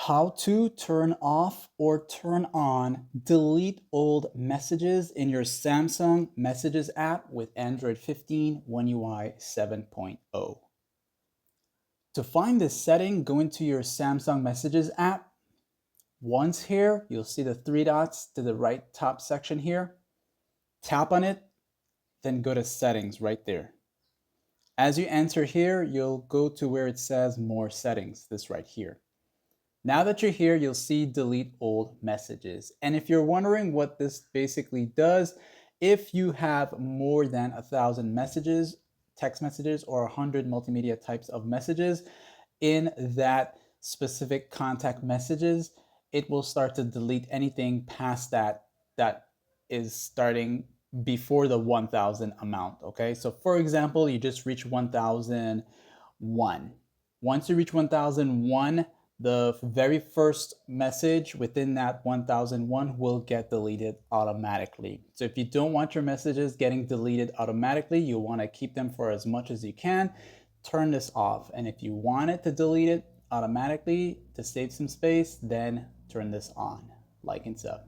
How to turn off or turn on delete old messages in your Samsung Messages app with Android 15 One UI 7.0. To find this setting, go into your Samsung Messages app. Once here, you'll see the three dots to the right top section here. Tap on it, then go to Settings right there. As you enter here, you'll go to where it says More Settings, this right here. Now that you're here, you'll see delete old messages. And if you're wondering what this basically does, if you have more than 1,000 messages, text messages, or 100 multimedia types of messages in that specific contact messages, it will start to delete anything past that is starting before the 1,000 amount, okay? So for example, you just reach 1,001. Once you reach 1,001, the very first message within that 1,001 will get deleted automatically. So if you don't want your messages getting deleted automatically, you want to keep them for as much as you can, turn this off. And if you want it to delete it automatically to save some space, then turn this on, like and so.